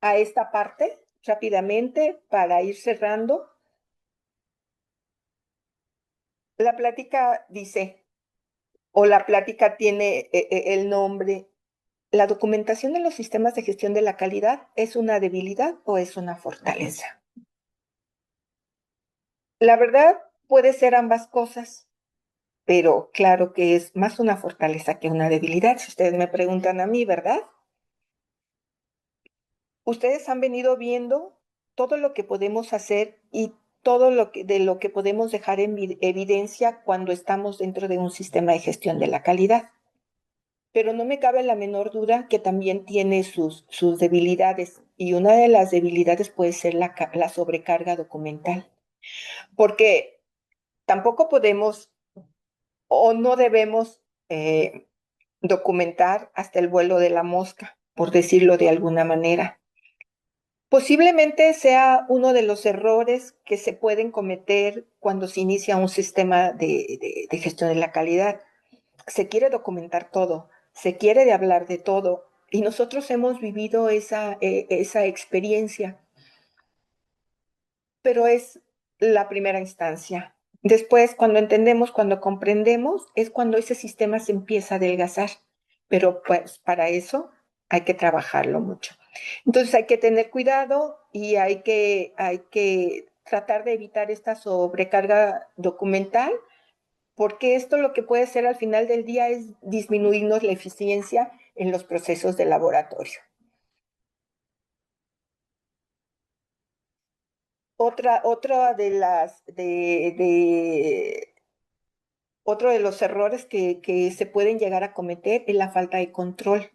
a esta parte rápidamente para ir cerrando. La plática dice, o la plática tiene el nombre, ¿la documentación de los sistemas de gestión de la calidad es una debilidad o es una fortaleza? La verdad puede ser ambas cosas, pero claro que es más una fortaleza que una debilidad, si ustedes me preguntan a mí, ¿verdad? Ustedes han venido viendo todo lo que podemos hacer y todo de lo que podemos dejar en evidencia cuando estamos dentro de un sistema de gestión de la calidad. Pero no me cabe la menor duda que también tiene sus debilidades y una de las debilidades puede ser la sobrecarga documental, porque tampoco podemos o no debemos documentar hasta el vuelo de la mosca, por decirlo de alguna manera. Posiblemente sea uno de los errores que se pueden cometer cuando se inicia un sistema de gestión de la calidad. Se quiere documentar todo, se quiere de hablar de todo, y nosotros hemos vivido esa experiencia, pero es la primera instancia. Después, cuando entendemos, cuando comprendemos, es cuando ese sistema se empieza a adelgazar, pero pues para eso hay que trabajarlo mucho. Entonces hay que tener cuidado y hay que tratar de evitar esta sobrecarga documental, porque esto lo que puede hacer al final del día es disminuirnos la eficiencia en los procesos de laboratorio. Otra otro de los errores que se pueden llegar a cometer es la falta de control.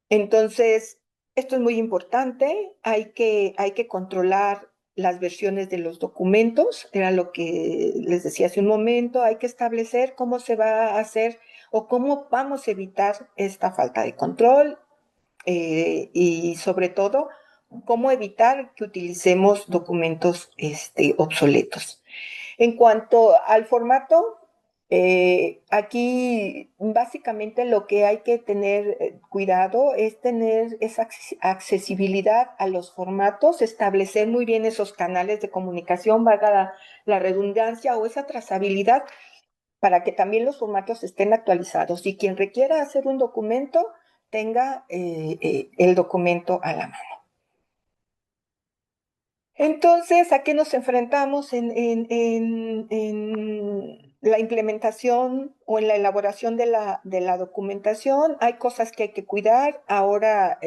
Entonces, esto es muy importante, hay que controlar las versiones de los documentos, era lo que les decía hace un momento, hay que establecer cómo se va a hacer o cómo vamos a evitar esta falta de control y sobre todo, cómo evitar que utilicemos documentos obsoletos. En cuanto al formato, aquí básicamente lo que hay que tener cuidado es tener esa accesibilidad a los formatos, establecer muy bien esos canales de comunicación, valga la redundancia, o esa trazabilidad para que también los formatos estén actualizados y quien requiera hacer un documento tenga el documento a la mano. Entonces, ¿a qué nos enfrentamos en la implementación o en la elaboración de la documentación? Hay cosas que hay que cuidar ahora,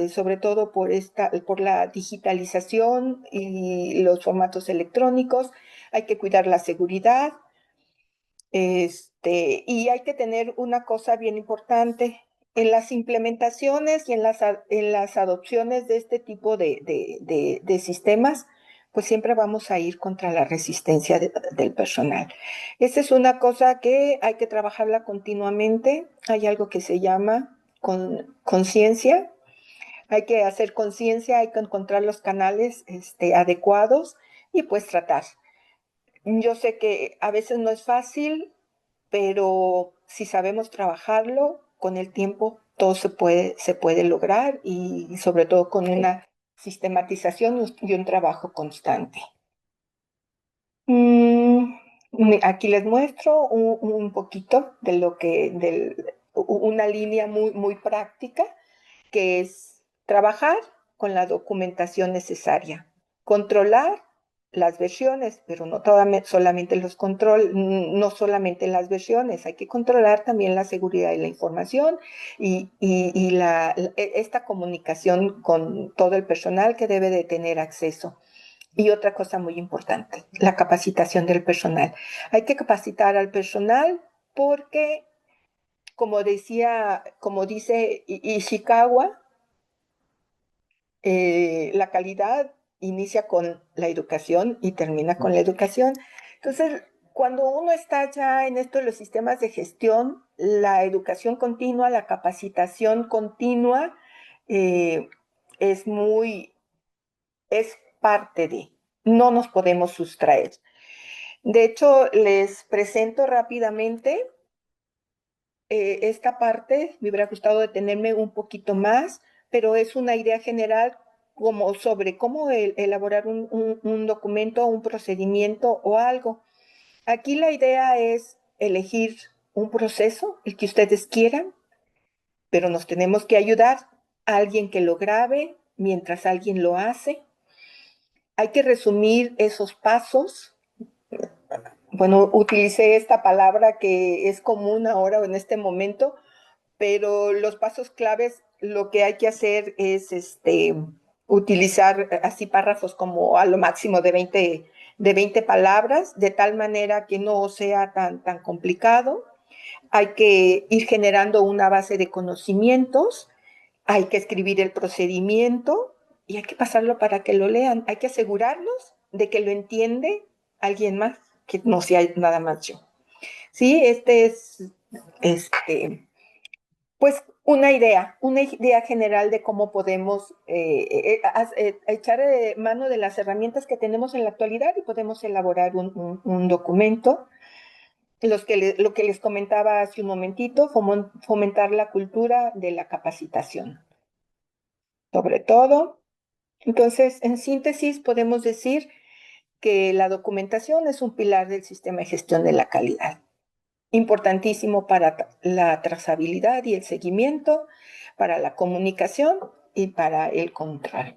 sobre todo por la digitalización y los formatos electrónicos. Hay que cuidar la seguridad. Y hay que tener una cosa bien importante. En las implementaciones y en las adopciones de este tipo de sistemas, pues siempre vamos a ir contra la resistencia del personal. Esa es una cosa que hay que trabajarla continuamente. Hay algo que se llama conciencia. Hay que hacer conciencia, hay que encontrar los canales adecuados y pues tratar. Yo sé que a veces no es fácil, pero si sabemos trabajarlo, con el tiempo todo se puede lograr y sobre todo con una sistematización y un trabajo constante. Mm, Aquí les muestro un poquito de una línea muy práctica, que es trabajar con la documentación necesaria, controlar las versiones, pero no solamente los no solamente las versiones, hay que controlar también la seguridad de la información y esta comunicación con todo el personal que debe de tener acceso. Y otra cosa muy importante, la capacitación del personal. Hay que capacitar al personal porque, como dice Ishikawa, la calidad inicia con la educación y termina con la educación. Entonces, cuando uno está ya en esto de los sistemas de gestión, la educación continua, la capacitación continua, eh, es es parte de, no nos podemos sustraer. De hecho, les presento rápidamente esta parte, me hubiera gustado detenerme un poquito más, pero es una idea general como sobre cómo elaborar un documento, un procedimiento o algo. Aquí la idea es elegir un proceso, el que ustedes quieran, pero nos tenemos que ayudar a alguien que lo grabe mientras alguien lo hace. Hay que resumir esos pasos. Bueno, utilicé esta palabra que es común ahora en este momento, pero los pasos claves, lo que hay que hacer es utilizar así párrafos como a lo máximo de 20 palabras, de tal manera que no sea tan complicado. Hay que ir generando una base de conocimientos, hay que escribir el procedimiento y hay que pasarlo para que lo lean. Hay que asegurarnos de que lo entiende alguien más, que no sea nada más yo. Sí, pues una idea general de cómo podemos echar mano de las herramientas que tenemos en la actualidad y podemos elaborar un documento. Lo que les comentaba hace un momentito, fomentar la cultura de la capacitación. Sobre todo, entonces, en síntesis, podemos decir que la documentación es un pilar del sistema de gestión de la calidad, importantísimo para la trazabilidad y el seguimiento, para la comunicación y para el control.